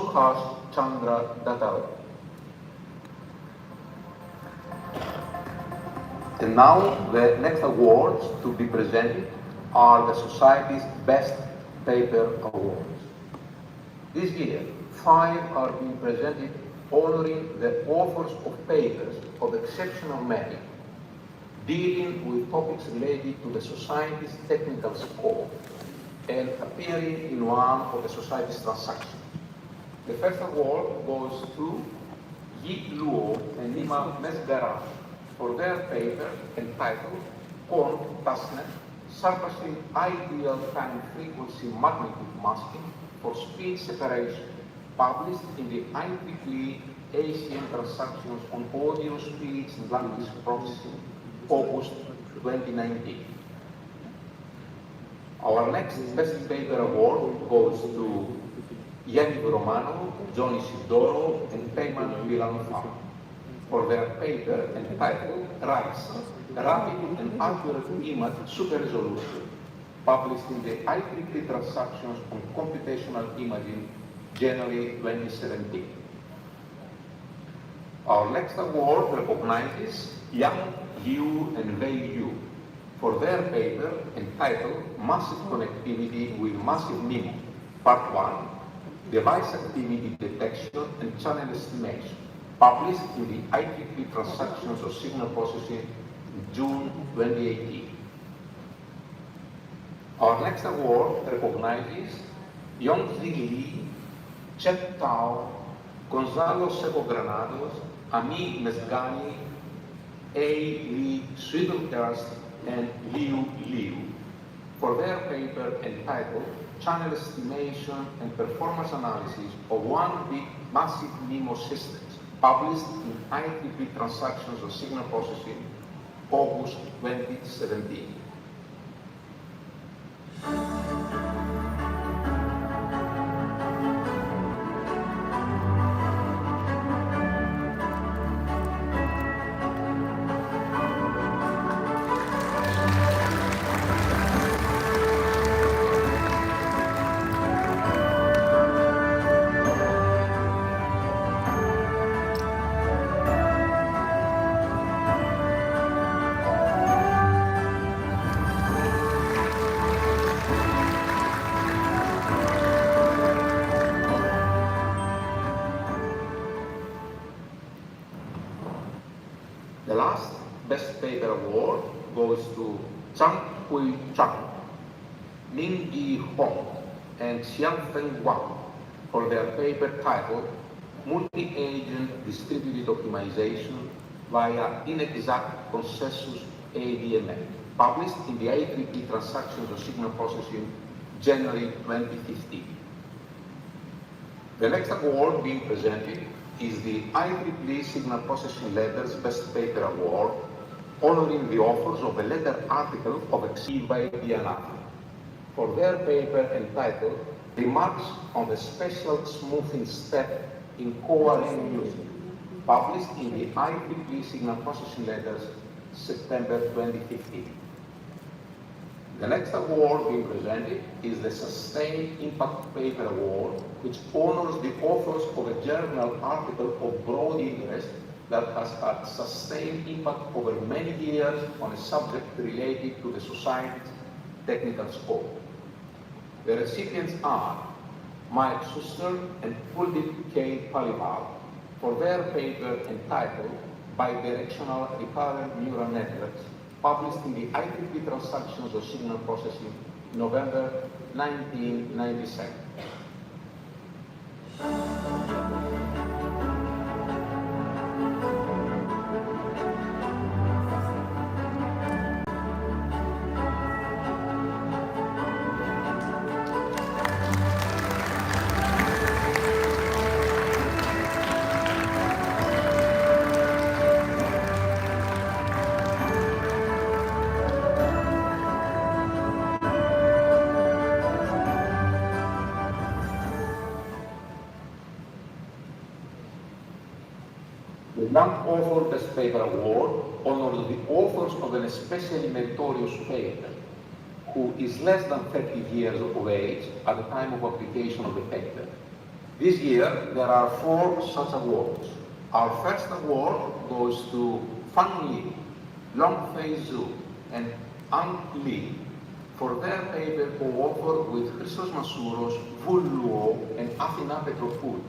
Subhash Chandra Dattara. And now the next awards to be presented are the Society's Best Paper Awards. This year, 5 are being presented honoring the authors of papers of exceptional merit, dealing with topics related to the Society's technical scope and appearing in one of the Society's transactions. The first award goes to Yi Luo and Nima Mesgara for their paper entitled Quant Tasnet Surfacing Ideal Time Frequency Magnitude Masking for Speed Separation, published in the IEEE Asian Transactions on Audio Speech and Language Processing, August 2019. Our next Best Paper Award goes to Yanni Romano, Johnny Sidoro, and Peyman Milanfar for their paper entitled RISE, Rapid and Accurate Image Super Resolution, published in the IEEE Transactions on Computational Imaging, January 2017. Our next award recognizes Yang Yu and Wei Yu for their paper entitled Massive Connectivity with Massive MIMO, Part 1, Device Activity Detection and Channel Estimation, published in the IEEE Transactions of Signal Processing in June 2018. Our next award recognizes Yongzi Li, Chet Tao, Gonzalo Seco Granados, Ami Mesgani, A. Lee Sweetenhurst, and Liu Liu for their paper entitled Channel Estimation and Performance Analysis of One-Bit Massive MIMO Systems, published in IEEE Transactions of Signal Processing, August 2017. The last Best Paper Award goes to Chang Hui Chang, Ming Yi Hong, and Xiangfeng Wang for their paper titled Multi-Agent Distributed Optimization via Inexact Consensus ADMA, published in the IEEE Transactions of Signal Processing, January 2015. The next award being presented is the IEEE Signal Processing Letters Best Paper Award, honoring the authors of a letter article of Exceed by Dianath for their paper entitled Remarks on the Special Smoothing Step in Coherent Music, published in the IEEE Signal Processing Letters, September 2015. The next award being presented is the Sustained Impact Paper Award, which honors the authors of a journal article of broad interest that has had sustained impact over many years on a subject related to the Society's technical scope. The recipients are Mike Schuster and Kuldeep K. Paliwal for their paper entitled Bidirectional Recurrent Neural Networks, published in the IEEE Transactions of Signal Processing, November 1997. The Young Author Best Paper Award honors the authors of an especially meritorious paper who is less than 30 years of age at the time of application of the paper. This year, there are 4 such awards. Our first award goes to Fan Li, Longfei Zhu, and Ang Li for their paper co-authored with Christos Masouros, Vul Luo, and Athina Petropoulou,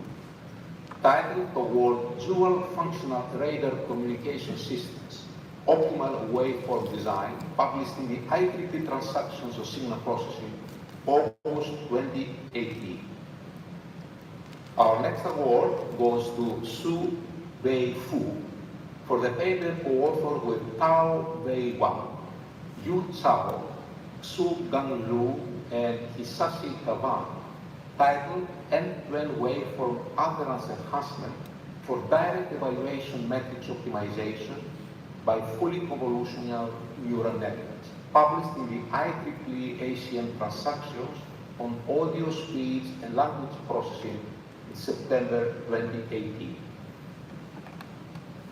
titled toward Dual Functional Radar Communication Systems, Optimal Waveform Design, published in the IEEE Transactions of Signal Processing, August 2018. Our next award goes to Su Bei Fu for the paper co-authored with Tao Wei Wang, Yu Chao, Xu Gang Lu, and Hisashi Kavan, titled End-to-End Waveform Adherence Enhancement for Direct Evaluation Metrics Optimization by Fully Convolutional Neural Networks, published in the IEEE ACM Transactions on Audio Speech and Language Processing in September 2018.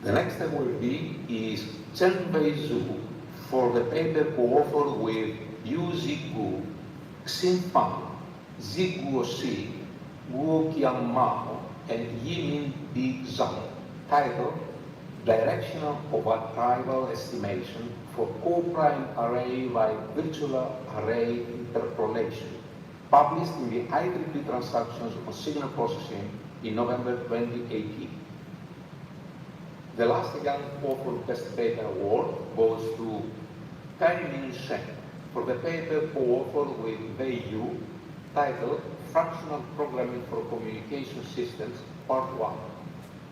The next awardee is Chen Wei Zhu for the paper co-authored with Yu Zigu, Xin Fang, Ziguo Si, Guo Qiang Mao, and Yimin Di Zhang, titled Directional Over-Tribal Estimation for Co-Prime Array by Virtual Array Interpolation, published in the IEEE Transactions on Signal Processing in November 2018. The last Young Author Best Paper Award goes to Kai-Min Shen for the paper co-authored with Wei Yu, titled Functional Programming for Communication Systems, Part 1,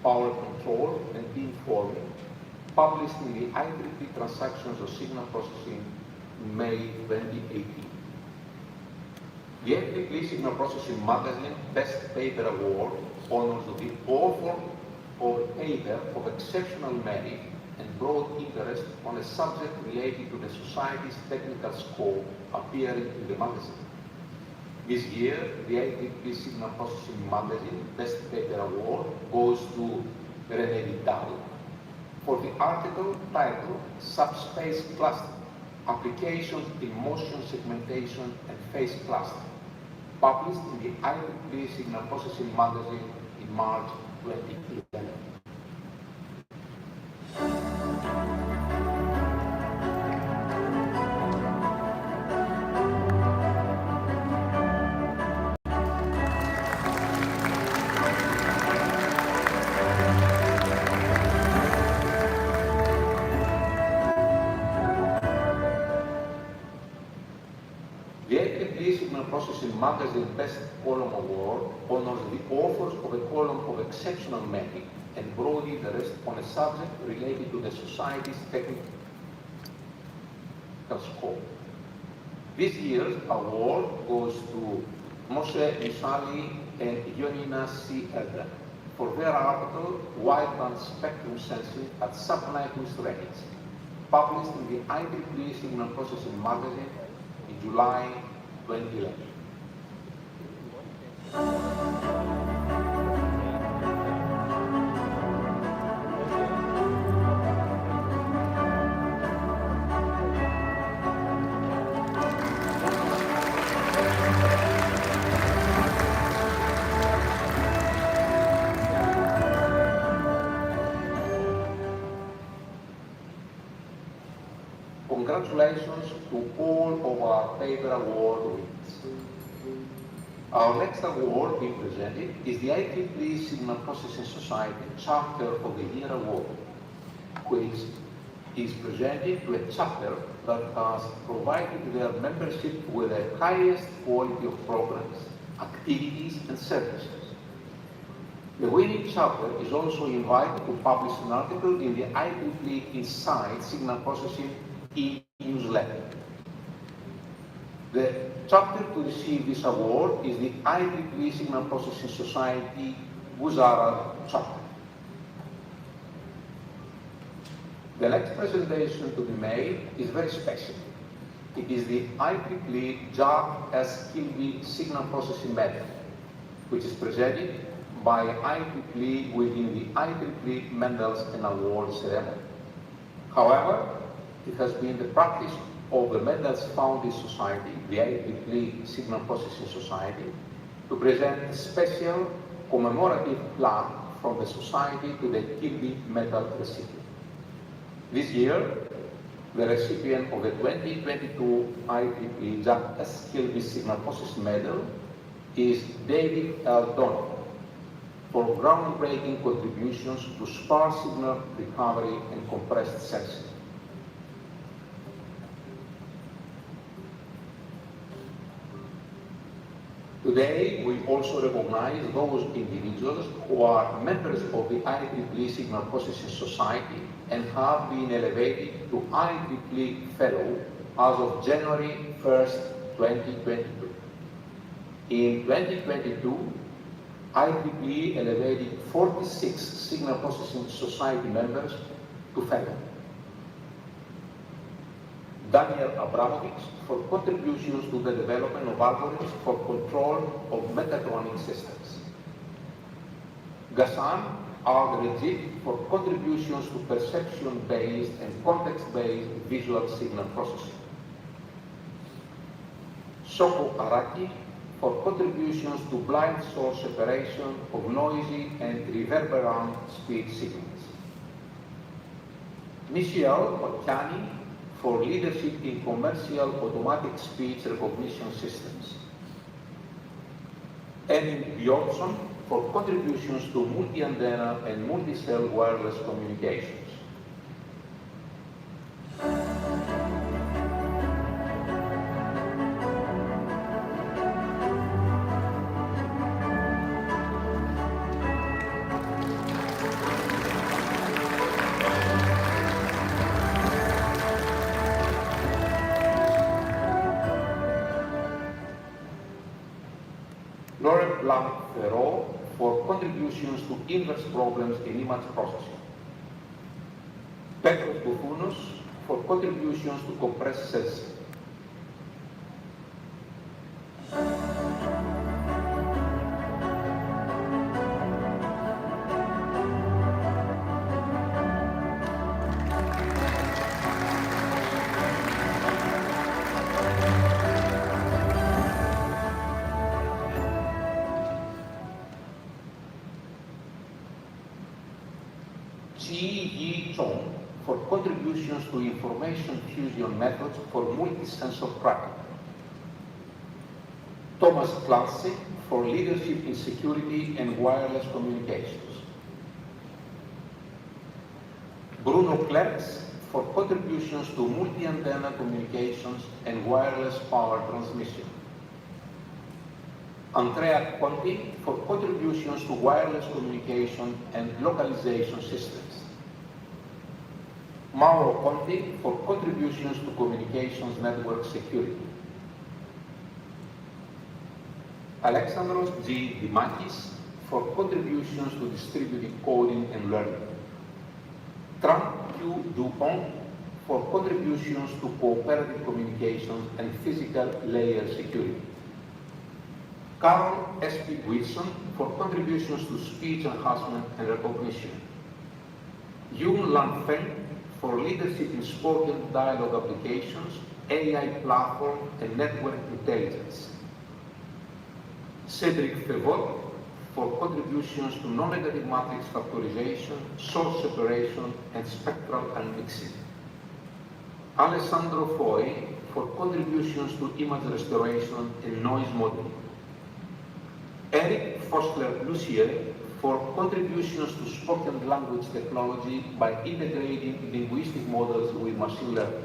Power Control and Beamforming, published in the IEEE Transactions of Signal Processing in May 2018. The IEEE Signal Processing Magazine Best Paper Award honors the author or paper of exceptional merit and broad interest on a subject related to the Society's technical scope appearing in the magazine. This year, the IEEE Signal Processing Magazine Best Paper Award goes to René Vidal for the article titled Subspace Cluster, Applications in Motion Segmentation and Phase Cluster, published in the IEEE Signal Processing Magazine in March 2011. The IEEE Signal Processing Magazine Best Column Award honors the authors of a column of exceptional merit and broad interest on a subject related to the Society's technical scope. This year's award goes to Moshe Misali and Yonina C. Elder for their article Wideband Spectrum Sensing at Sub-Nyquist Range, published in the IEEE Signal Processing Magazine in July 2011. Congratulations to all of our paper award winners. Our next award being presented is the IEEE Signal Processing Society Chapter of the Year Award, which is presented to a chapter that has provided their membership with the highest quality of programs, activities, and services. The winning chapter is also invited to publish an article in the IEEE Inside Signal Processing e-newsletter. The chapter to receive this award is the IEEE Signal Processing Society Gujarat chapter. The next presentation to be made is very special. It is the IEEE Jack S. Kilby Signal Processing Medal, which is presented by IEEE within the IEEE Medals and Awards ceremony. However, it has been the practice of the Medals Founding Society, the IEEE Signal Processing Society, to present special commemorative plaque from the Society to the Kirby Medal recipient. This year, the recipient of the 2022 IEEE Jack S. Kirby Signal Processing Medal is David L. Donovan for groundbreaking contributions to sparse signal recovery and compressed sensing. Today, we also recognize those individuals who are members of the IEEE Signal Processing Society and have been elevated to IEEE Fellow as of January 1st, 2022. In 2022, IEEE elevated 46 Signal Processing Society members to Fellow. Daniel Abramovich for contributions to the development of algorithms for control of mechatronic systems. Ghassan Al-Rajid for contributions to perception-based and context-based visual signal processing. Soko Araki for contributions to blind source separation of noisy and reverberant speech signals. Michelle Bacchiani for leadership in commercial automatic speech recognition systems. Emin Bjornsson for contributions to multi-antenna and multi-cell wireless communications. Laurent Blanc-Ferrot for contributions to inverse problems in image processing. Petros Boufounos for contributions to compressed sensing. Chi Yi Chong for contributions to information fusion methods for multi-sensor tracking. Thomas Clancy for leadership in security and wireless communications. Bruno Klerks for contributions to multi-antenna communications and wireless power transmission. Andrea Conti for contributions to wireless communication and localization systems. Mauro Conti for contributions to communications network security. Alexandros G. Dimakis for contributions to distributed coding and learning. Tran Q. Dupont for contributions to cooperative communications and physical layer security. Carol S.P. Wilson for contributions to speech enhancement and recognition. Yun Lan Feng for leadership in spoken dialogue applications, AI platform, and network intelligence. Cedric Fevot for contributions to non-negative matrix factorization, source separation, and spectral unmixing. Alessandro Foy for contributions to image restoration and noise modeling. Eric Fosler-Lucier for contributions to spoken language technology by integrating linguistic models with machine learning.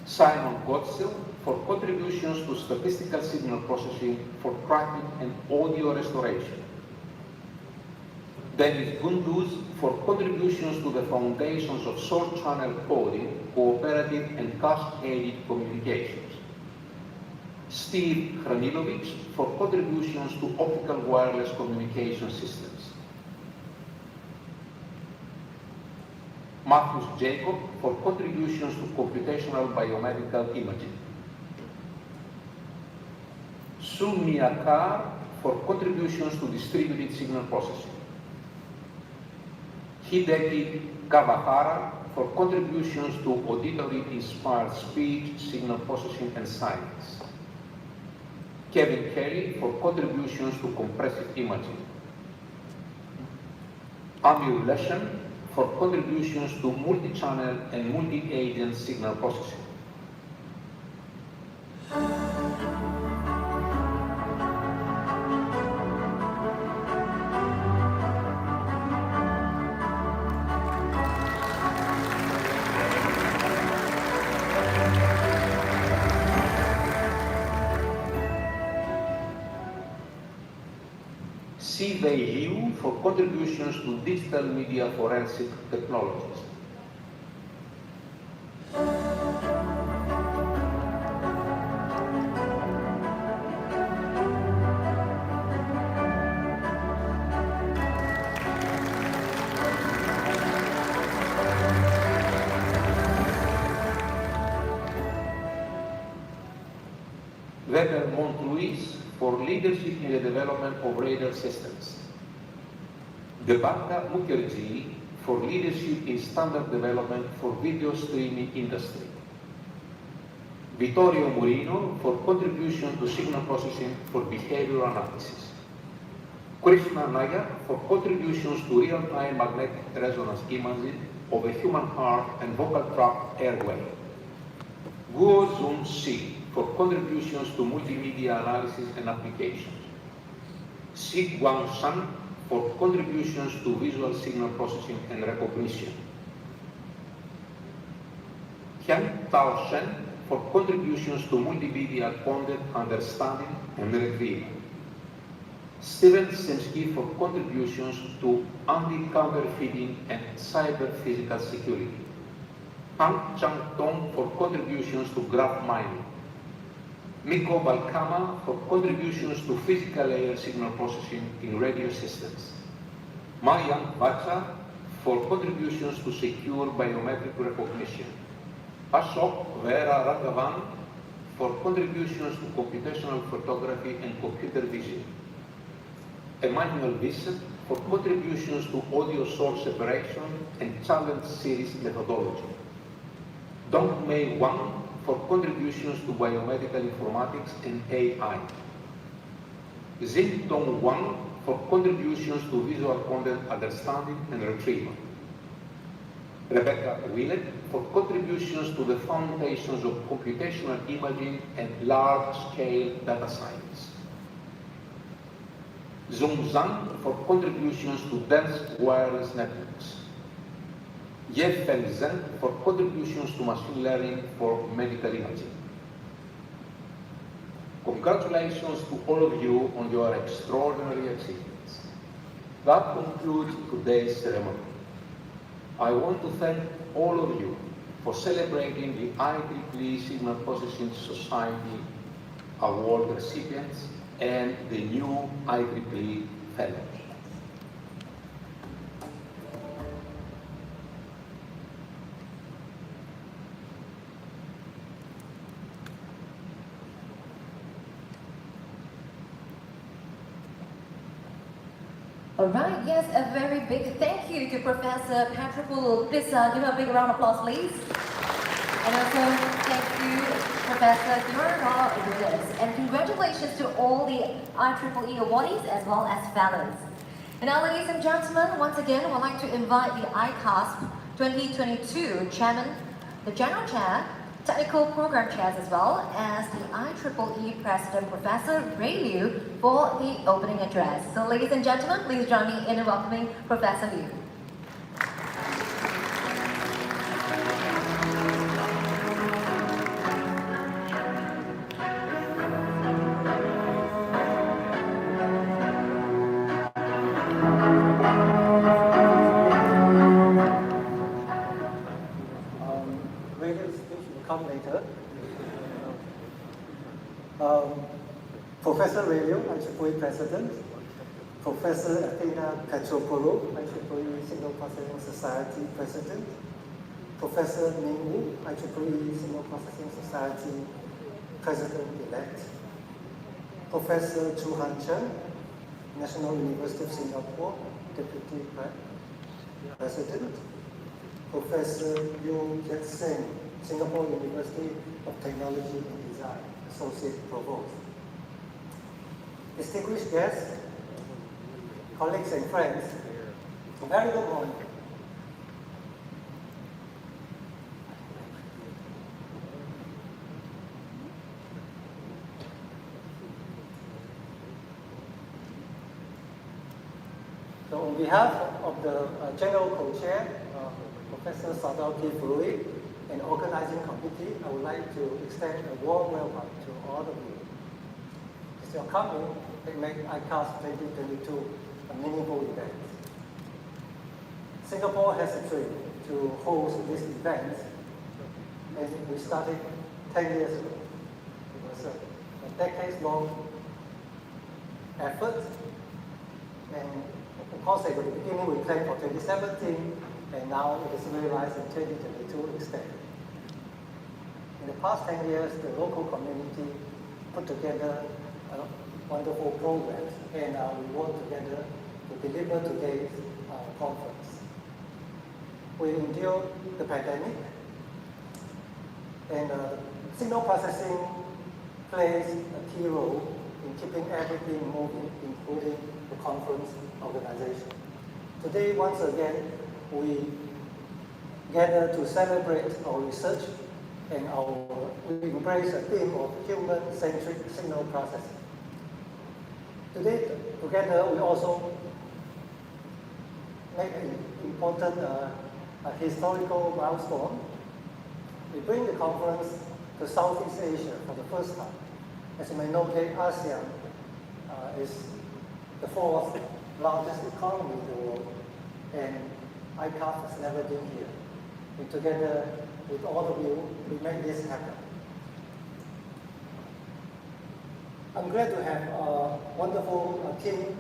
Simon Gotzel for contributions to statistical signal processing for tracking and audio restoration. Dennis Gunduz for contributions to the foundations of source channel coding, cooperative and cascaded communications. Steve Hranilovic for contributions to optical wireless communication systems. Matthews Jacob for contributions to computational biomedical imaging. Sumia Kar for contributions to distributed signal processing. Hideki Kawahara for contributions to auditory-inspired speech, signal processing, and science. Kevin Kelly for contributions to compressive imaging, Amir Leshan for contributions to multi-channel and multi-agent signal processing, Wei Liu for contributions to digital media forensic technologies, Weber Montluis for leadership in the development of radar systems, Debaka Mukherjee for leadership in standard development for video streaming industry, Vittorio Murino for contribution to signal processing for behavioral analysis, Krishna Nayak for contributions to real-time magnetic resonance imaging of a human heart and vocal tract airway, Guo Zun Si for contributions to multimedia analysis and applications, Xi Guangshan for contributions to visual signal processing and recognition, Hyang Tao Shen for contributions to multimedia content understanding and retrieval, Steven Simsky for contributions to anti-counterfeiting and cyber-physical security, Pang Chang Tong for contributions to graph mining, Mikko Balkama for contributions to physical layer signal processing in radio systems, Marian Bacha for contributions to secure biometric recognition, Ashok Vera Raghavan for contributions to computational photography and computer vision, Emmanuel Bissett for contributions to audio source separation and challenge series methodology, Dong Mei Wang for contributions to biomedical informatics and AI, Xin Dong Wang for contributions to visual content understanding and retrieval, Rebecca Willett for contributions to the foundations of computational imaging and large-scale data science, Zhong Zhang for contributions to dense wireless networks, Ye Feng Zheng for contributions to machine learning for medical imaging. Congratulations to all of you on your extraordinary achievements. That concludes today's ceremony. I want to thank all of you for celebrating the IEEE Signal Processing Society Award recipients and the new IEEE Fellows. All right, yes, a very big thank you to Professor Patripoulou. Please give him a big round of applause, please. And also thank you, Professor Kiran, and congratulations to all the IEEE awardees as well as fellows. And now, ladies and gentlemen, once again, I would like to invite the ICASSP 2022 Chairman, the General Chair, Technical Program Chairs as well as the IEEE President, Professor Ray Liu, for the opening address. So ladies and gentlemen, please join me in welcoming Professor Liu. Professor Ray Liu, IEEE President, Professor Athena Patripoulou, IEEE Signal Processing Society President, Professor Ming Wu, IEEE Signal Processing Society President-elect, Professor Chu Han Chen, National University of Singapore Deputy President, Professor Yew Kiat Seng, Singapore University of Technology and Design Associate Provost, distinguished guests, colleagues and friends, a very good morning. So on behalf of the General Co-Chair, Professor Sadauki Furui, and organizing committee, I would like to extend a warm welcome to all of you. As you're coming, it makes ICASSP 2022 a meaningful event. Singapore has a dream to host this event, and we started 10 years ago. It was a decades-long effort, and of course, at the beginning we planned for 2017, and now it is realized in 2022 instead. In the past 10 years, the local community put together wonderful programs, and we work together to deliver today's conference. We endured the pandemic, and signal processing plays a key role in keeping everything moving, including the conference organization. Today, once again, we gather to celebrate our research and we embrace a theme of human-centric signal processing. Today, together, we also make an important historical milestone. We bring the conference to Southeast Asia for the first time. As you may know, ASEAN is the fourth largest economy in the world, and ICASSP has never been here. And together with all of you, we make this happen. I'm glad to have a wonderful team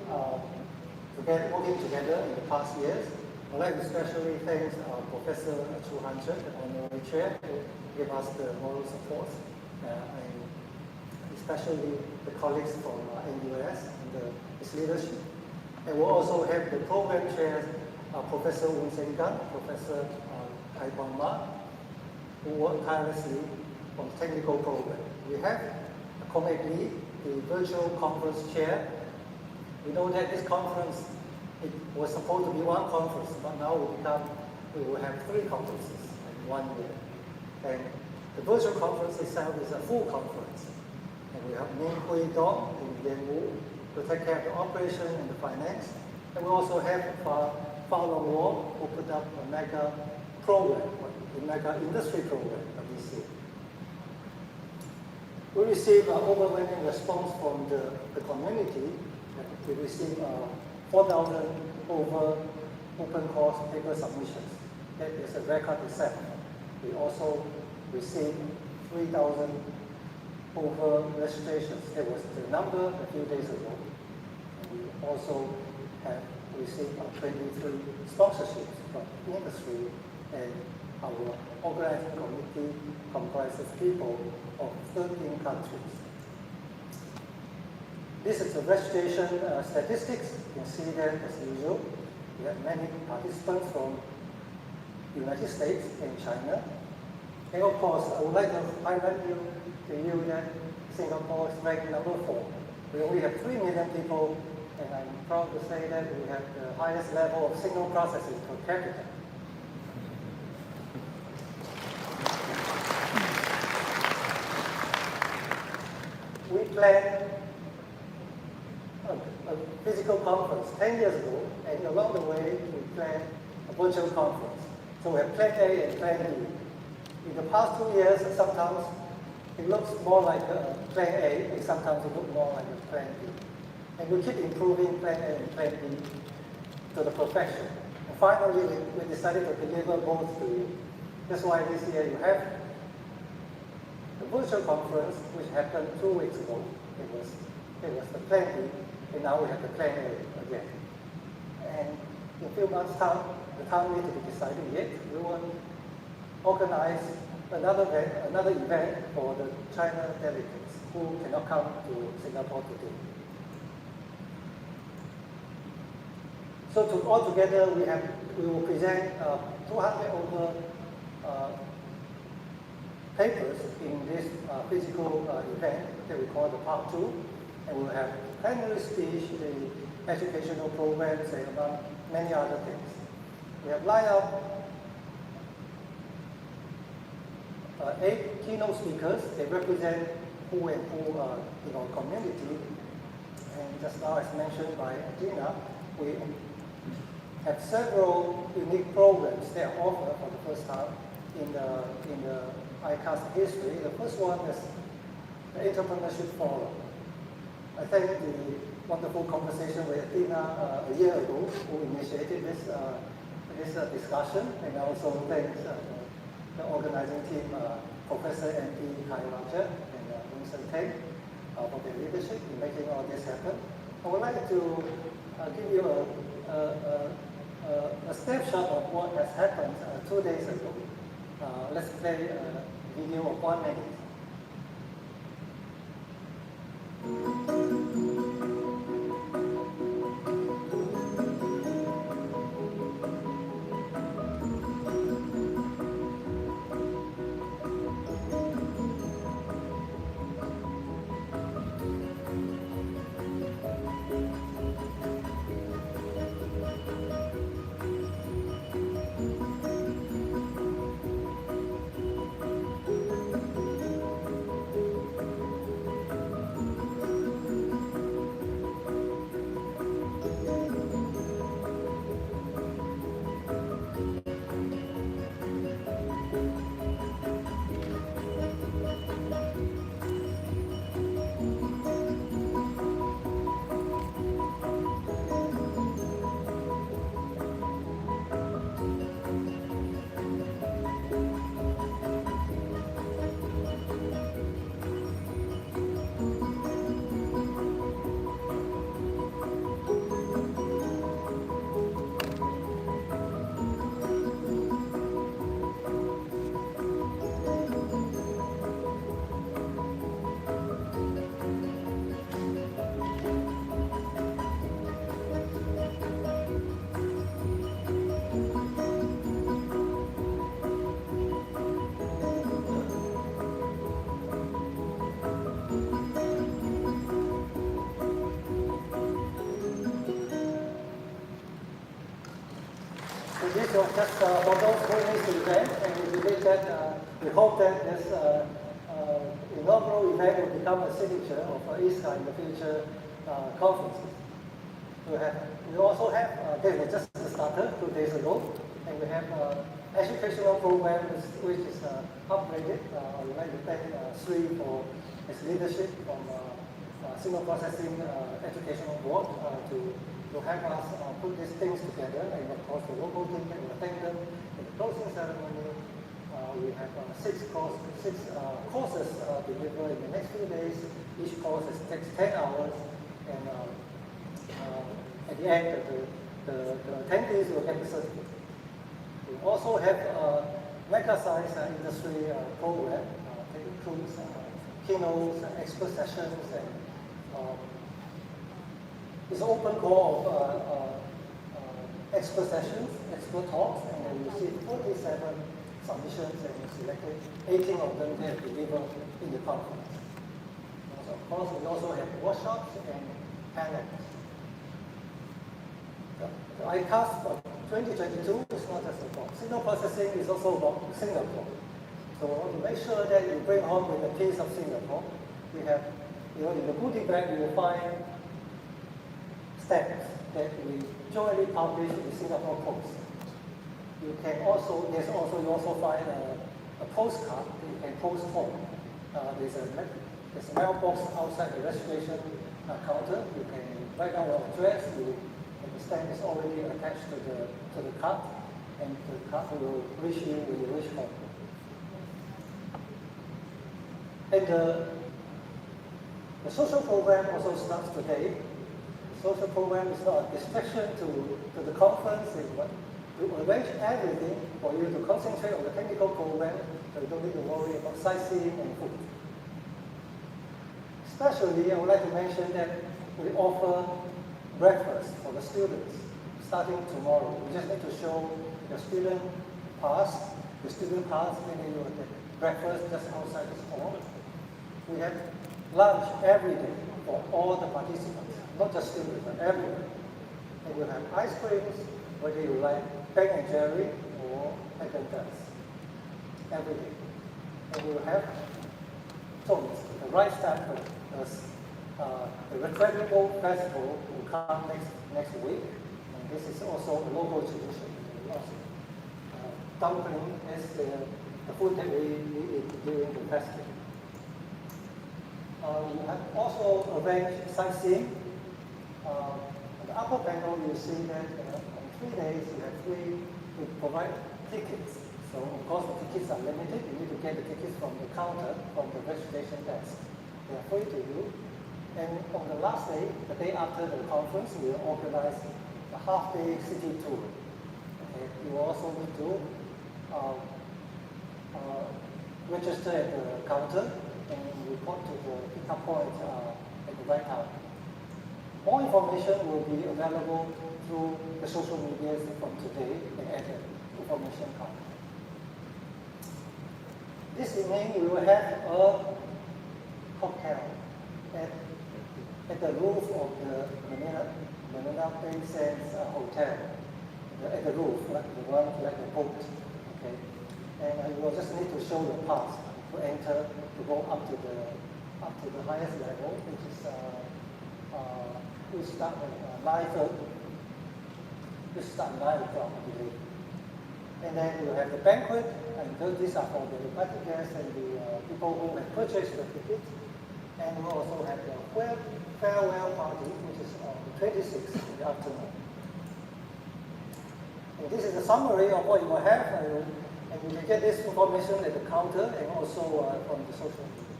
working together in the past years. I'd like to especially thank Professor Chu Han-Chek, the Honorary Chair, who gave us the moral support, and especially the colleagues from NUS and his leadership. And we'll also have the program chairs, Professor Woon Seng Gan, Professor Kai Kwang Ma, who work tirelessly on technical program. We have Kong-Ek Lee, the virtual conference chair. We know that this conference, it was supposed to be one conference, but now we will have 3 conferences in 1 year. And the virtual conference itself is a full conference. And we have Min Hui Dong and Yan Wu to take care of the operation and the finance. And we also have Fowler Wall, who put up a mega program, a mega industry program this year. We received an overwhelming response from the community. We received 4,000 over open course paper submissions. That is a record itself. We also received 3,000 over registrations. That was the number a few days ago. And we also have received 23 sponsorships from industry, and our organizing committee comprises people of 13 countries. This is the registration statistics. You can see that as usual. We have many participants from the United States and China. And of course, I would like to highlight to you that Singapore is ranked number 4. We only have 3 million people, and I'm proud to say that we have the highest level of signal processing per capita. We planned a physical conference 10 years ago, and along the way, we planned a virtual conference. So we have Plan A and Plan B. In the past 2 years, sometimes it looks more like a Plan A, and sometimes it looks more like a Plan B. And we keep improving Plan A and Plan B to the perfection. And finally, we decided to deliver both to you. That's why this year you have the virtual conference, which happened 2 weeks ago. It was the Plan B, and now we have the Plan A again. And in a few months' time, the time needs to be decided yet. We will organize another event for the China delegates who cannot come to Singapore today. So altogether, we will present 200 over papers in this physical event that we call the Part 2. And we'll have plenary speech, the educational programs, and among many other things. We have lined up 8 keynote speakers. They represent who and who in our community. And just now, as mentioned by Gina, we have several unique programs that are offered for the first time in the ICASSP history. The first one is the Entrepreneurship Forum. I think the wonderful conversation with Tina a year ago, who initiated this discussion, and I also thank the organizing team, Professor M.P. Kailaja and Winston Teng, for their leadership in making all this happen. I would like to give you a snapshot of what has happened 2 days ago. Let's play a video of 1 minute. This was just for those who missed the event, and we believe that we hope that this inaugural event will become a signature of ICA in the future conferences. We also have, they were just started 2 days ago, and we have educational program which is upgraded. I would like to thank Sri for his leadership from Signal Processing Educational Board to help us put these things together, and of course the local team will thank them in the closing ceremony. We have 6 courses delivered in the next few days. Each course takes 10 hours, and at the end, the attendees will get the certificate. We also have a mega-size industry program, that includes keynotes, expert sessions, and it's an open call of expert sessions, expert talks, and we received 47 submissions, and we selected 18 of them to deliver in the conference. So of course, we also have workshops and panels. The ICASSP for 2022 is not just about signal processing, it's also about Singapore. So to make sure that you bring home with the piece of Singapore, we have, in the goodie bag, you will find stamps that we jointly publish in the Singapore Post. You also find a postcard that you can post home. There's a mailbox outside the registration counter. You can write down your address. And the stamp is already attached to the card, and the card will reach you when you reach home. And the social program also starts today. The social program is not a distraction to the conference. We arrange everything for you to concentrate on the technical program, so you don't need to worry about sightseeing and food. Especially, I would like to mention that we offer breakfast for the students starting tomorrow. You just need to show your student pass, and then you will get breakfast just outside the hall. We have lunch every day, for all the participants, not just students, but everyone. And we'll have ice creams, whether you like Ben and Jerry or Haagen-Dazs, every day. And we'll have tones, the right start the Retreatable Festival will come next week, and this is also a local tradition. Dumpling is the food that we eat during the festival. We have also arranged sightseeing. On the upper panel, you see that on 3 days we provide tickets. So of course the tickets are limited. You need to get the tickets from the counter, from the registration desk. They are free to you. And on the last day, the day after the conference, we will organize a half-day city tour. Okay. You also need to register at the counter and report to the pickup point at the right time. More information will be available through the social media from today and at the information card. This evening, we will have a cocktail at the roof of the Manila Bay Sands Hotel. At the roof, like the one like a boat. Okay, and you will just need to show your pass to enter to go up to the highest level, which is we start at 9:30. We start 9 o'clock, I believe. And then you have the banquet, and these are for the party guests and the people who have purchased the ticket. And we also have the farewell party, which is on the 26th in the afternoon. And this is a summary of what you will have, and you can get this information at the counter and also from the social media.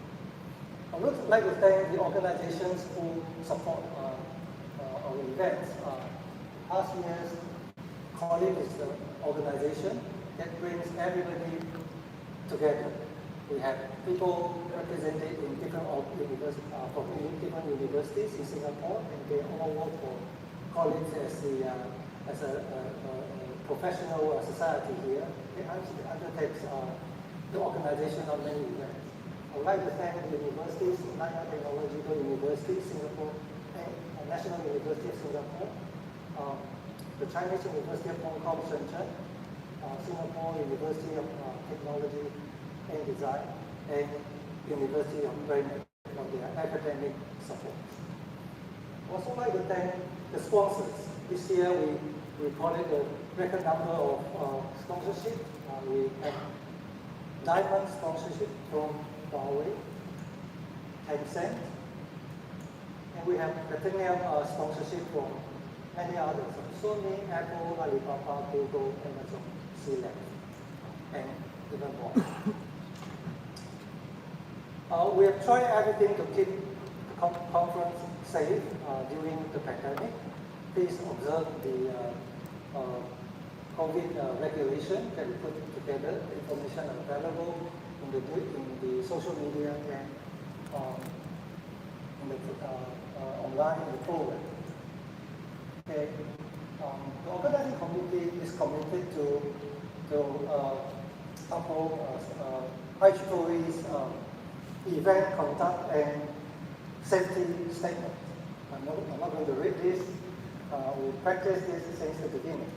I would like to thank the organizations who support our events. Past years, Colleague is the organization that brings everybody together. We have people represented in different from different universities in Singapore, and they all work for colleagues as a professional society here. It undertakes the organization of many events. I would like to thank the universities, Nanyang Technological University, Singapore, and National University of Singapore, the Chinese University of Hong Kong, Shenzhen, Singapore University of Technology and Design, and University of Bremen for their academic support. I also like to thank the sponsors. This year we recorded a record number of sponsorship. We have Diamond sponsorship from Huawei, Tencent, and we have Platinum sponsorship from many others: Sony, Apple, Alibaba, Google, Amazon, Select, and even more. We have tried everything to keep the conference safe during the pandemic. Please observe the COVID regulation that we put together. The information available in the social media and online in the program. Okay. The organizing committee is committed to uphold IEEE's event conduct and safety statement. I'm not going to read this. We practiced this since the beginning.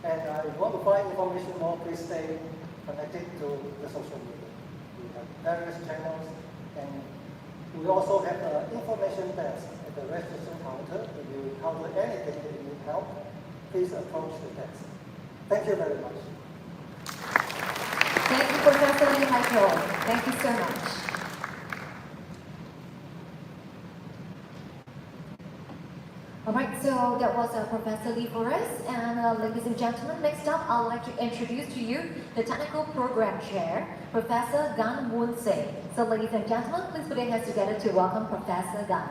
And if you want to find information more, please stay connected to the social media. We have various channels, and we also have an information desk at the registration counter. If you encounter anything that you need help, please approach the desk. Thank you very much. Thank you, Professor Lee Hai-Chol. Thank you so much. All right, so that was Professor Lee for us. And ladies and gentlemen, next up, I'd like to introduce to you the Technical Program Chair, Professor Gan Woon Se. So ladies and gentlemen, please put your hands together to welcome Professor Gan.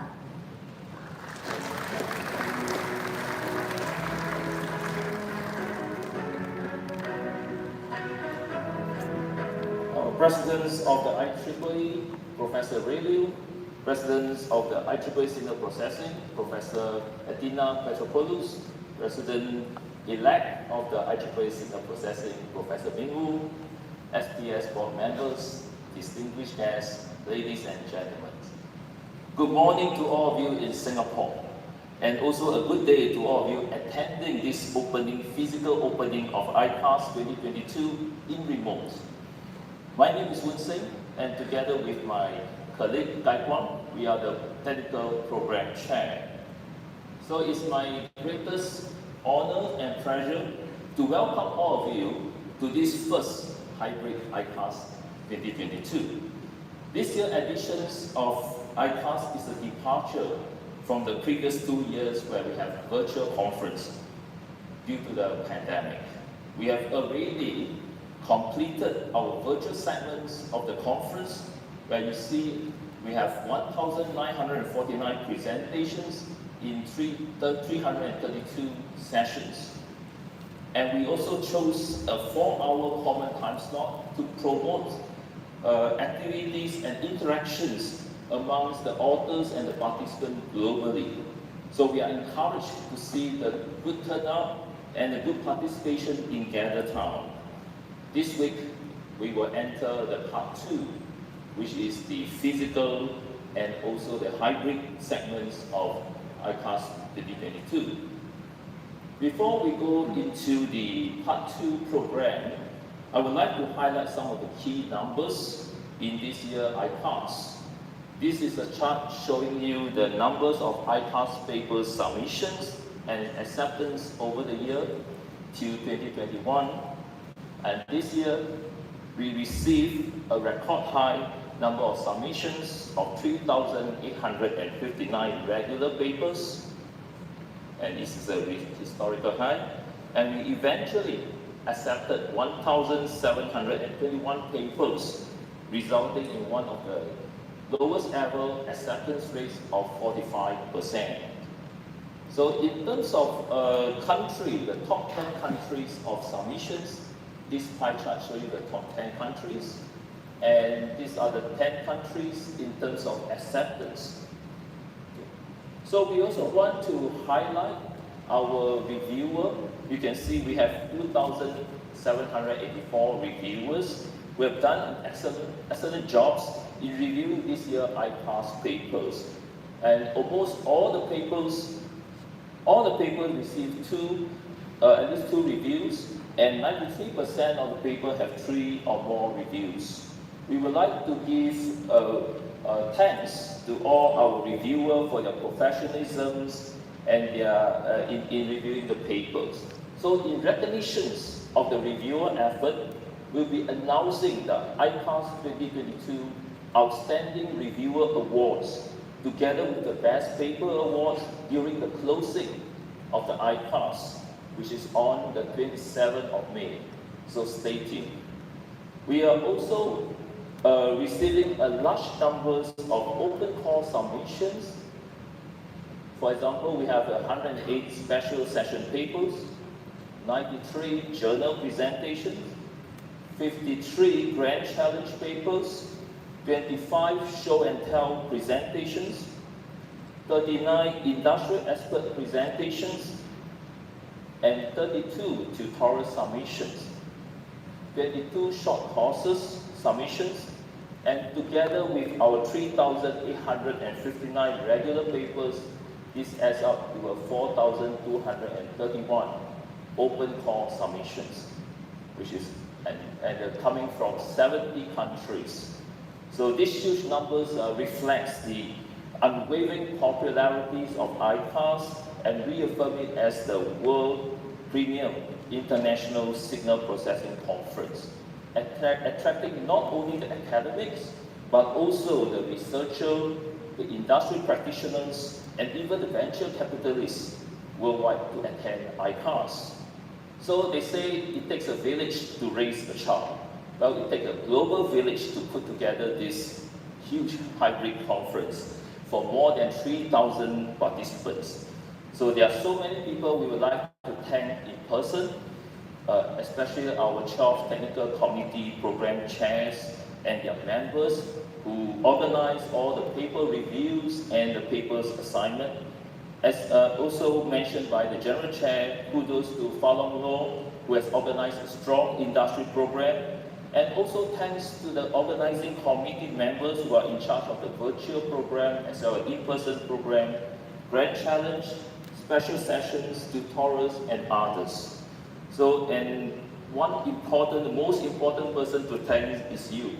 Presidents of the IEEE, Professor Ray Liu, Presidents of the IEEE Signal Processing, Professor Edina Petropoulos, President-elect of the IEEE Signal Processing, Professor Ming Wu, SPS board members, distinguished guests, ladies and gentlemen. Good morning to all of you in Singapore, and also a good day to all of you attending this physical opening of ICASSP 2022 in remote. My name is Woon Sing, and together with my colleague Tai Kwang, we are the Technical Program Chair. So it's my greatest honor and pleasure to welcome all of you to this first hybrid ICASSP 2022. This year's editions of ICASSP is a departure from the previous 2 years where we have virtual conference due to the pandemic. We have already completed our virtual segments of the conference, where you see we have 1,949 presentations in 332 sessions. And we also chose a 4-hour common time slot to promote activities and interactions amongst the authors and the participants globally. So we are encouraged to see the good turnout and the good participation in Gather Town. This week, we will enter the part 2, which is the physical and also the hybrid segments of ICASSP 2022. Before we go into the part 2 program, I would like to highlight some of the key numbers in this year ICASSP. This is a chart showing you the numbers of ICASSP paper submissions and acceptance over the year till 2021. And this year, we received a record high number of submissions of 3,859 regular papers, and this is a historical high. And we eventually accepted 1,721 papers, resulting in one of the lowest ever acceptance rates of 45%. So in terms of country, the top 10 countries of submissions, this pie chart shows you the top 10 countries, and these are the 10 countries in terms of acceptance. So we also want to highlight our reviewer. You can see we have 2,784 reviewers. We have done excellent jobs in reviewing this year ICASSP papers. And almost all the papers received at least two reviews, and 93% of the paper have 3 or more reviews. We would like to give thanks to all our reviewers for their professionalism and their in reviewing the papers. So in recognitions of the reviewer effort, we'll be announcing the ICASSP 2022 Outstanding Reviewer Awards, together with the Best Paper Awards during the closing of the ICASSP, which is on the 27th of May. So stay tuned. We are also receiving a large numbers of open call submissions. For example, we have 108 special session papers, 93 journal presentations, 53 grand challenge papers, 25 show and tell presentations, 39 industrial expert presentations, and 32 tutorial submissions, 22 short courses submissions, and together with our 3,859 regular papers, this adds up to 4,231 open call submissions, which is and coming from 70 countries. So these huge numbers reflects the unwavering popularities of ICASSP and reaffirm it as the world premium international signal processing conference, attracting not only the academics, but also the researchers, the industry practitioners, and even the venture capitalists worldwide to attend ICASSP. So they say it takes a village to raise a child. Well, it takes a global village to put together this huge hybrid conference for more than 3,000 participants. So there are so many people we would like to thank in person, especially our 12 technical committee program chairs and their members who organize all the paper reviews and the papers assignment. As also mentioned by the General Chair, kudos to Falun Law, who has organized a strong industry program, And also thanks to the organizing committee members who are in charge of the virtual program as well as in-person program, grand challenge, special sessions, tutorials, and others. So, and the most important person to thank is you,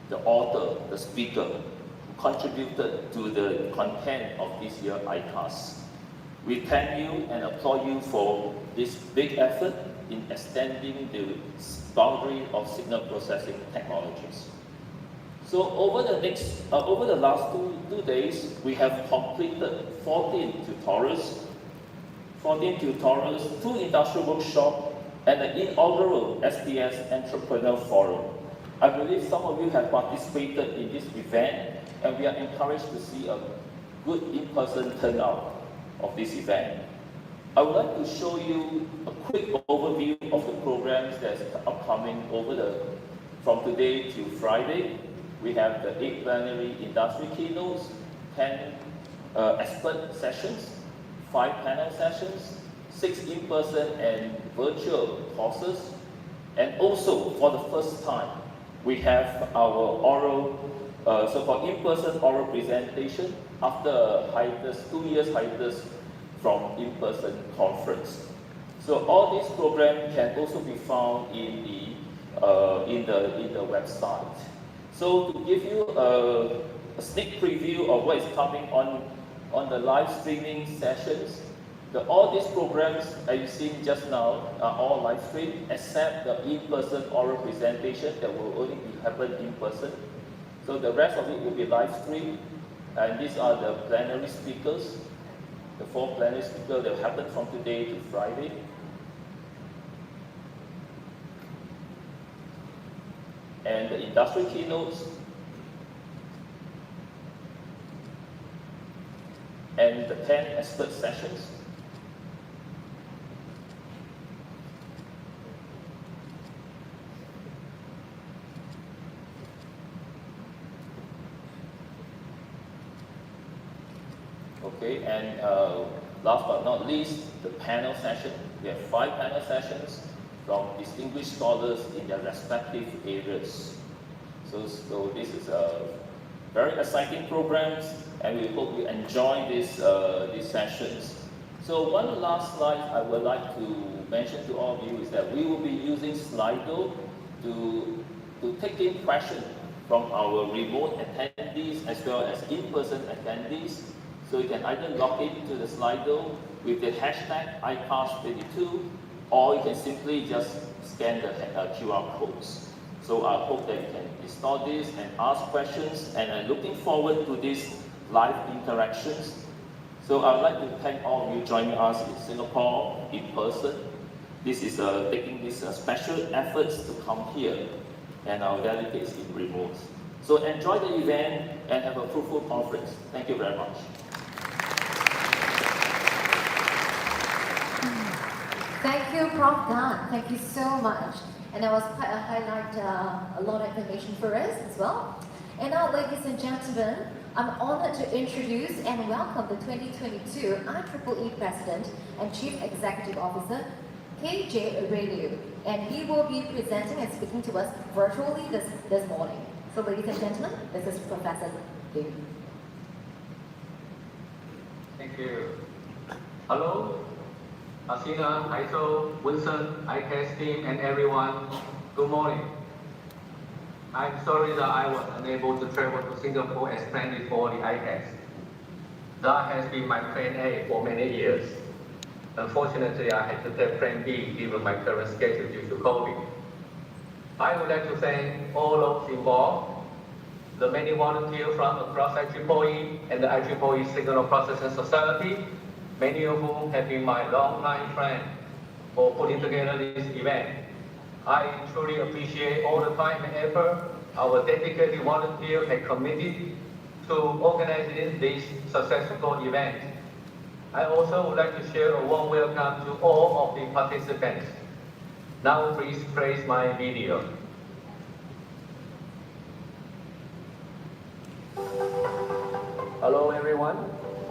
the author, the speaker, who contributed to the content of this year's ICASSP. We thank you and applaud you for this big effort in extending the boundary of signal processing technologies. So over the last two days, we have completed 14 tutorials, 2 industrial workshops, and an inaugural SDS Entrepreneur Forum. I believe some of you have participated in this event, and we are encouraged to see a good in-person turnout of this event. I would like to show you a quick overview of the programs that are upcoming from today to Friday. We have the 8 plenary industry keynotes, 10 expert sessions, 5 panel sessions, 6 in-person and virtual courses, and also for the first time, we have our so-called in-person oral presentation after 2 years hiatus from in-person conference. So all these programs can also be found in the website. So to give you a sneak preview of what is coming on the live streaming sessions, all these programs that you've seen just now are all live streamed, except the in-person oral presentation that will only happen in person. So the rest of it will be live streamed, and these are the plenary speakers. The 4 plenary speakers that will happen from today to Friday. And the industry keynotes. And the 10 expert sessions. Okay, and last but not least, the panel session. We have 5 panel sessions from distinguished scholars in their respective areas. So this is a very exciting programs, and we hope you enjoy these sessions. So one last slide I would like to mention to all of you is that we will be using Slido to take in questions from our remote attendees as well as in-person attendees. So you can either log into the Slido with the hashtag ICASSP22, or you can simply just scan the QR codes. So I hope that you can install this and ask questions, and I'm looking forward to these live interactions. So I would like to thank all of you joining us in Singapore in person. This is taking these special efforts to come here, and our delegates in remote. So enjoy the event and have a fruitful conference. Thank you very much. Thank you, Prof. Dan. Thank you so much. And that was quite a highlight, a lot of information for us as well. And now, ladies and gentlemen, I'm honored to introduce and welcome the 2022 IEEE President and Chief Executive Officer, KJ Aurelio. And he will be presenting and speaking to us virtually this morning. So, ladies and gentlemen, this is Professor Liu. Thank you. Hello. Asina, Aiso, Wilson, ICASSP team, and everyone, good morning. I'm sorry that I was unable to travel to Singapore as planned for the ICASSP. That has been my plan A for many years. Unfortunately, I had to take plan B given my current schedule due to COVID. I would like to thank all those involved, the many volunteers from across IEEE and the IEEE Signal Processing Society, many of whom have been my long-time friends for putting together this event. I truly appreciate all the time and effort our dedicated volunteers have committed to organizing this successful event. I also would like to share a warm welcome to all of the participants. Now please play my video. Hello everyone,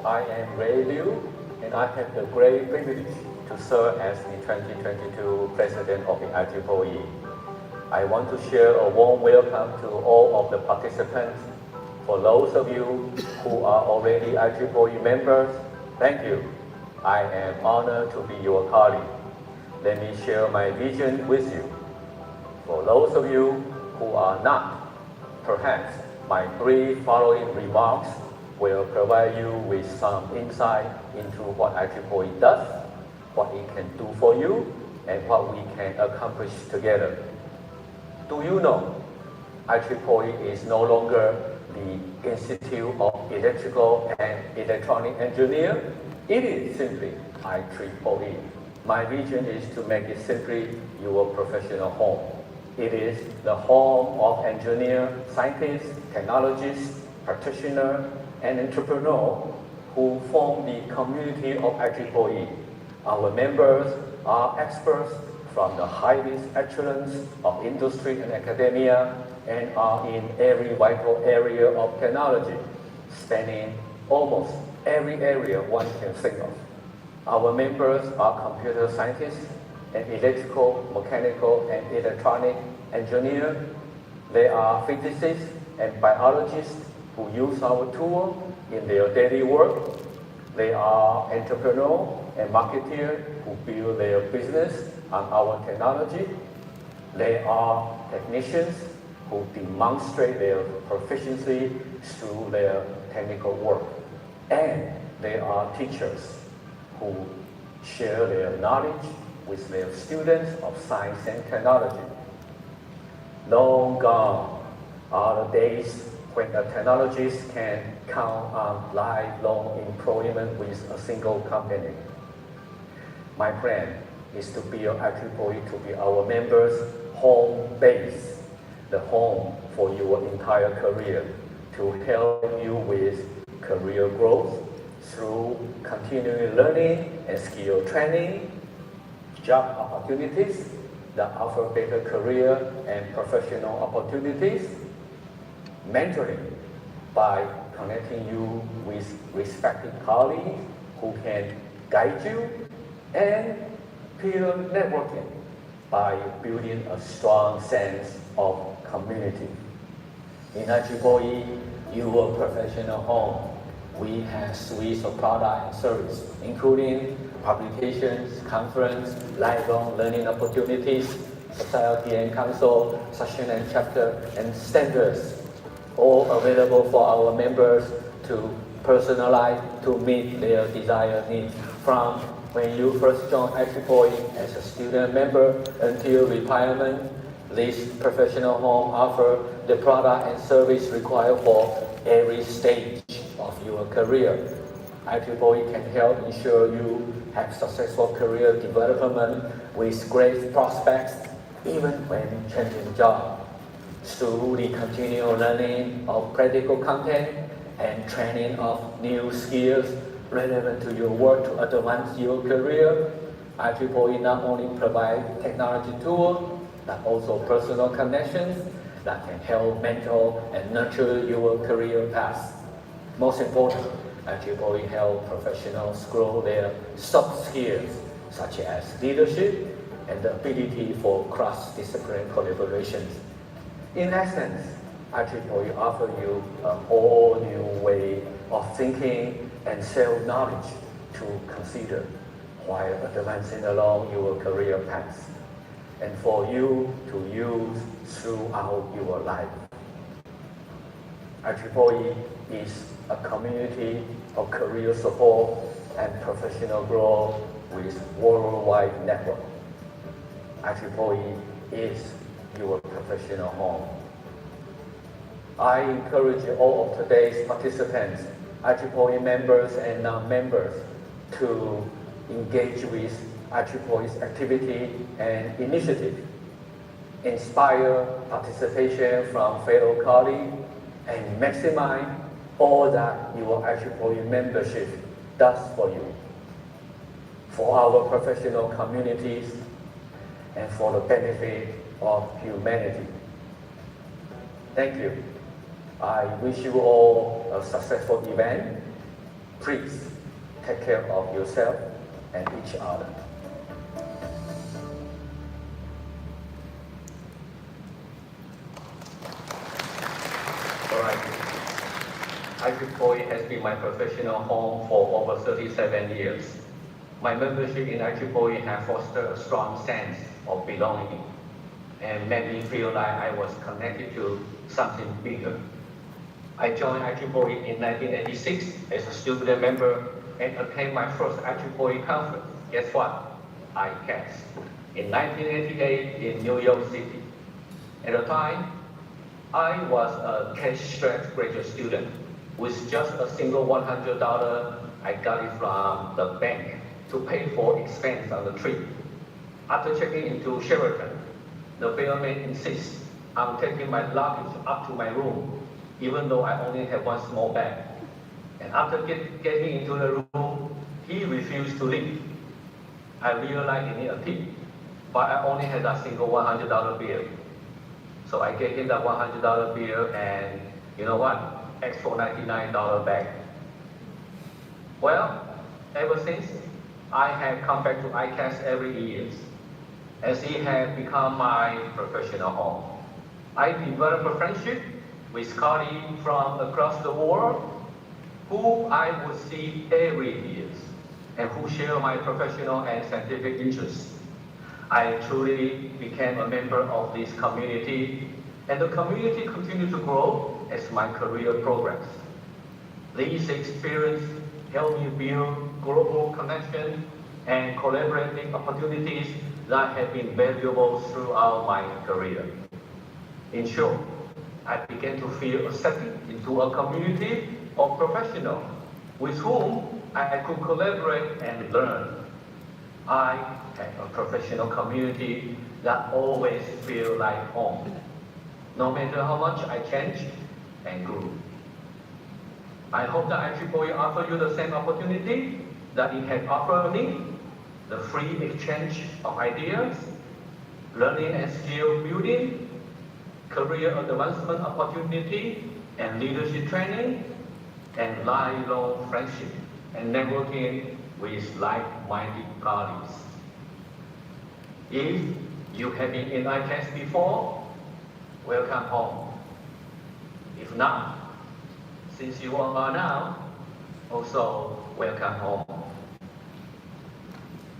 I am Ray Liu, and I have the great privilege to serve as the 2022 President of the IEEE. I want to share a warm welcome to all of the participants. For those of you who are already IEEE members, thank you. I am honored to be your colleague. Let me share my vision with you. For those of you who are not, perhaps my brief following remarks will provide you with some insight into what IEEE does, what it can do for you, and what we can accomplish together. Do you know IEEE is no longer the Institute of Electrical and Electronic Engineers? It is simply IEEE. My vision is to make it simply your professional home. It is the home of engineers, scientists, technologists, practitioners, and entrepreneurs who form the community of IEEE. Our members are experts from the highest echelons of industry and academia and are in every vital area of technology, spanning almost every area one can think of. Our members are computer scientists and electrical, mechanical, and electronic engineers. They are physicists and biologists who use our tool in their daily work. They are entrepreneurs and marketeers who build their business on our technology. They are technicians who demonstrate their proficiency through their technical work. And they are teachers who share their knowledge with their students of science and technology. Long gone are the days when a technologist can count on lifelong employment with a single company. My plan is to build IEEE to be our members' home base, the home for your entire career, to help you with career growth through continuing learning and skill training, job opportunities that offer better career and professional opportunities, mentoring by connecting you with respected colleagues who can guide you, and peer networking by building a strong sense of community. In IEEE, your professional home, we have suites of product and service, including publications, conference, lifelong learning opportunities, society and council, session and chapter, and standards, all available for our members to personalize to meet their desired needs. From when you first join IEEE as a student member until retirement, this professional home offers the product and service required for every stage of your career. IEEE can help ensure you have successful career development with great prospects even when changing jobs. Through the continual learning of practical content and training of new skills relevant to your work to advance your career, IEEE not only provides technology tools, but also personal connections that can help mentor and nurture your career path. Most important, IEEE helps professionals grow their soft skills, such as leadership and the ability for cross-disciplinary collaborations. In essence, IEEE offers you an all-new way of thinking and self-knowledge to consider while advancing along your career path, and for you to use throughout your life. IEEE is a community of career support and professional growth with worldwide network. IEEE is your professional home. I encourage all of today's participants, IEEE members and non-members, to engage with IEEE's activity and initiative, inspire participation from fellow colleagues, and maximize all that your IEEE membership does for you, for our professional communities, and for the benefit of humanity. Thank you. I wish you all a successful event. Please take care of yourself and each other. ICASSP has been my professional home for over 37 years. My membership in ICASSP has fostered a strong sense of belonging and made me feel like I was connected to something bigger. I joined ICASSP in 1986 as a student member and attended my first ICASSP conference. Guess what? ICASSP. In 1988 in New York City. At the time, I was a cash-strapped graduate student with just a single $100 I got it from the bank to pay for expense on the trip. After checking into Sheraton, the bellman insists I'm taking my luggage up to my room, even though I only have one small bag. And after getting into the room, he refused to leave. I realized he needed a tip, but I only had a single $100 bill. So I gave him that $100 bill and you know what? Extra $99 back. Well, ever since, I have come back to ICASSP every year, as it has become my professional home. I developed a friendship with colleagues from across the world who I would see every year and who share my professional and scientific interests. I truly became a member of this community, and the community continued to grow as my career progressed. These experiences helped me build global connections and collaborating opportunities that have been valuable throughout my career. In short, I began to feel accepted into a community of professionals with whom I could collaborate and learn. I have a professional community that always feels like home, no matter how much I changed and grew. I hope that ICASSP offers you the same opportunity that it has offered me, the free exchange of ideas, learning and skill building, career advancement opportunity, and leadership training, and lifelong friendship and networking with like-minded colleagues. If you have been in ICASSP before, welcome home. If not, since you are now, also welcome home.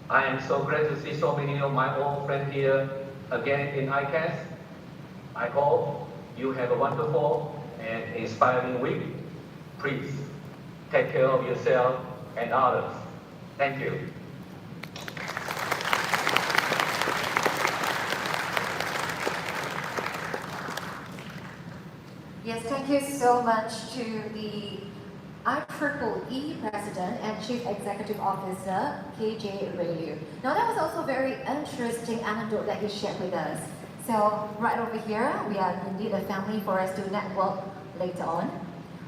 I am so glad to see so many of my old friends here again in ICASSP. I hope you have a wonderful and inspiring week. Please take care of yourself and others. Thank you. Yes, thank you so much to the IEEE President and Chief Executive Officer, KJ Ryu. Now that was also a very interesting anecdote that he shared with us. So right over here, we are indeed a family for us to network later on.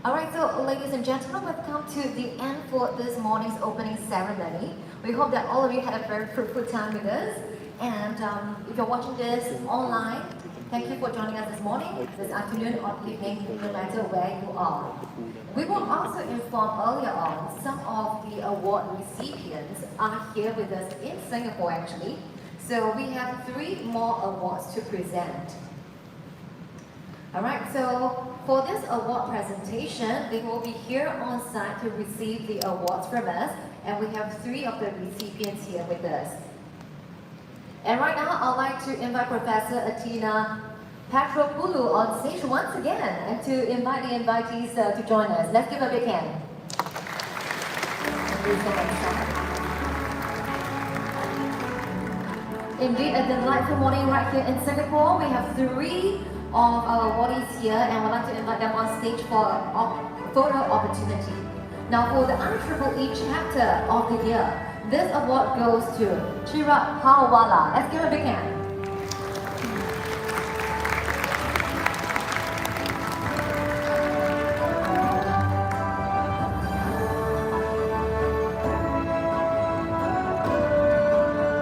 Alright, so ladies and gentlemen, we've come to the end for this morning's opening ceremony. We hope that all of you had a very fruitful time with us. And if you're watching this online, thank you for joining us this morning, this afternoon, or evening, no matter where you are. We will also inform earlier on some of the award recipients are here with us in Singapore actually. So we have 3 more awards to present. Alright, so for this award presentation, they will be here on site to receive the awards from us, and we have 3 of the recipients here with us. And right now, I'd like to invite Professor Athena Patropoulou on stage once again, and to invite the invitees to join us. Let's give a big hand. Indeed, a delightful morning right here in Singapore. We have 3 of our awardees here, and we'd like to invite them on stage for a photo opportunity. Now, for the IEEE chapter of the year, this award goes to Chirag Hawala. Let's give a big hand.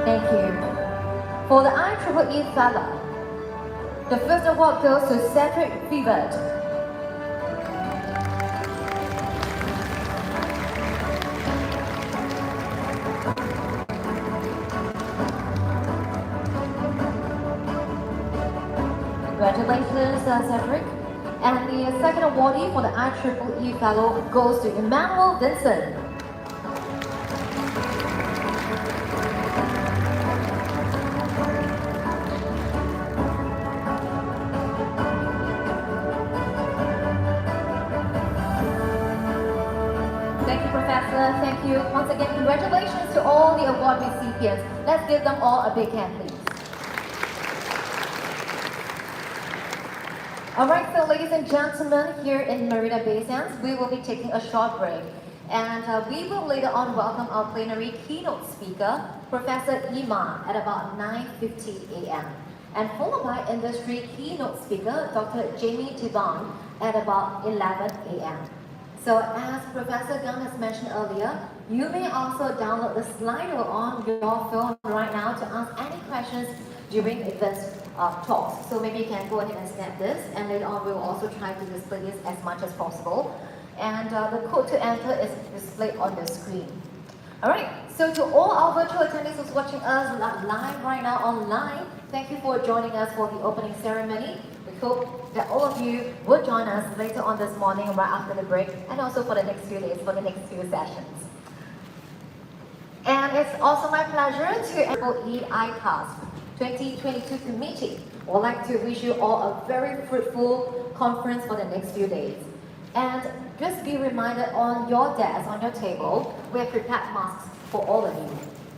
Thank you. For the IEEE Fellow, the first award goes to Cedric Vivert. Congratulations, Cedric. And the second awardee for the IEEE Fellow goes to Emmanuel Vincent. Thank you, Professor. Thank you. Once again, congratulations to all the award recipients. Let's give them all a big hand, please. Alright, so ladies and gentlemen, here in Marina Bay Sands, we will be taking a short break. And we will later on welcome our plenary keynote speaker, Professor Iman, at about 9:50 a.m. And followed by industry keynote speaker, Dr. Jamie Tivan, at about 11 a.m. So as Professor Gunn has mentioned earlier, you may also download the Slido on your phone right now to ask any questions during this talks. So maybe you can go ahead and snap this, and later on we will also try to display this as much as possible. And the code to enter is displayed on the screen. Alright, so to all our virtual attendees who's watching us live right now online, thank you for joining us for the opening ceremony. We hope that all of you will join us later on this morning right after the break, and also for the next few days, for the next few sessions. And it's also my pleasure to employee ICASSP 2022 committee. I would like to wish you all a very fruitful conference for the next few days. And just be reminded on your desk, on your table, we have prepared masks for all of you.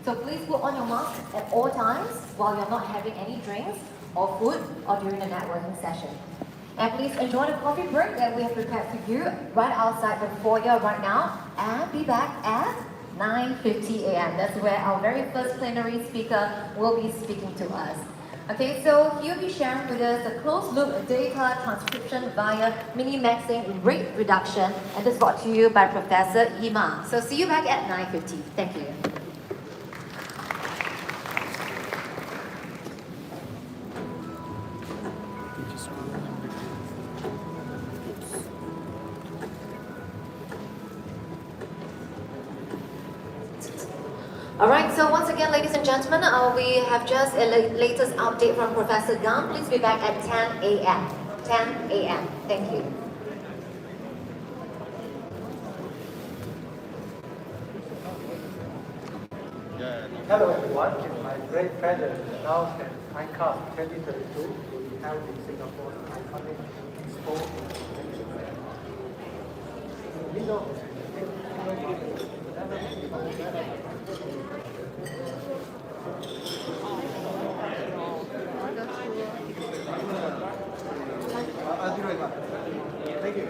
So please put on your mask at all times while you're not having any drinks or food or during the networking session. And please enjoy the coffee break that we have prepared for you right outside the foyer right now, and be back at 9:50 a.m. That's where our very first plenary speaker will be speaking to us. Okay, so he'll be sharing with us a closed-loop data transcription via mini-maxing rate reduction, and this is brought to you by Professor Iman. So see you back at 9:50. Thank you. Alright, so once again, ladies and gentlemen, we have just a latest update from Professor Gum. Please be back at 10 a.m. 10 a.m. Thank you. Hello everyone, it's my great pleasure to announce that ICASSP 2022 will be held in Singapore's iconic Expo. Thank you.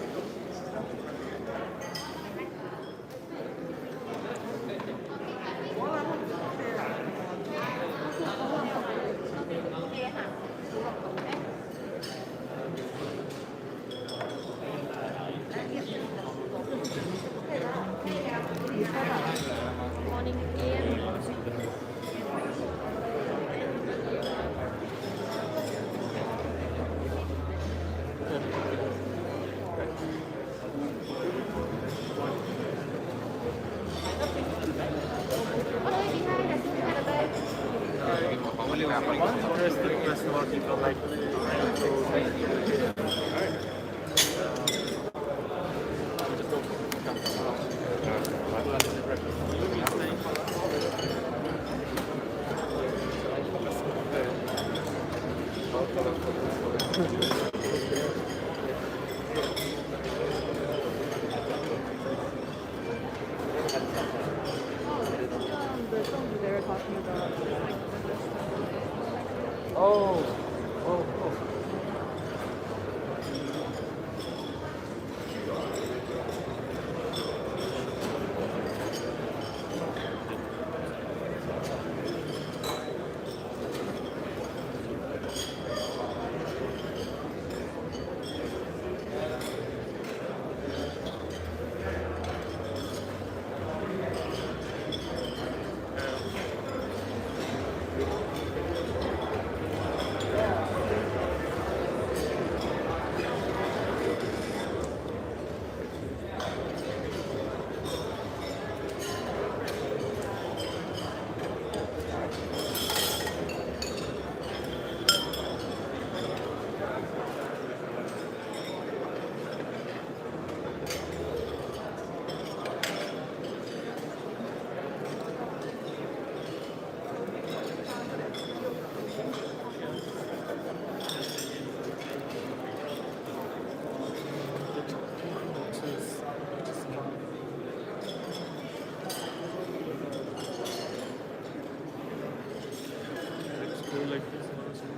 like this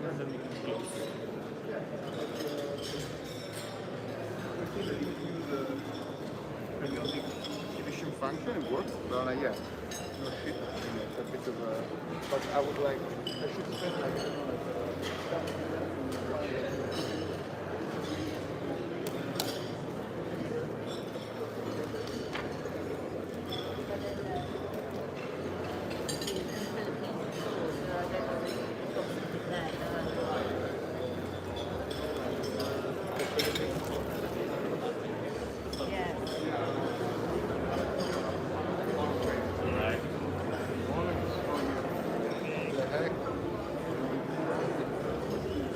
and then we can close. Periodic division function, it works, but yeah, no shit, it's a bit of a, but I would like, I should spend like, I don't know,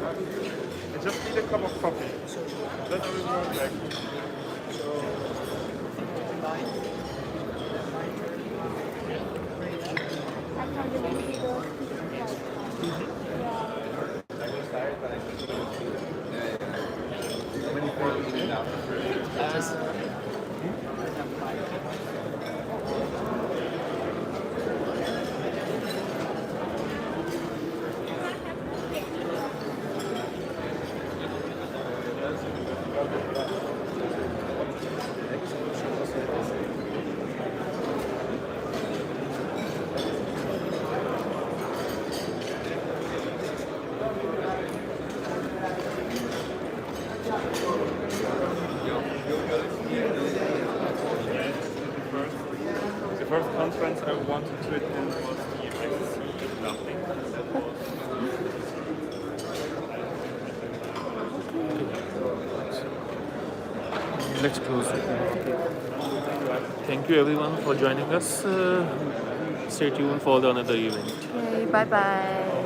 I just need a cup of coffee. Then I will run back. The first conference I wanted to attend was the ICASSP nothing. Let's close it. Thank you everyone for joining us. Stay tuned for the another event. Okay, bye bye.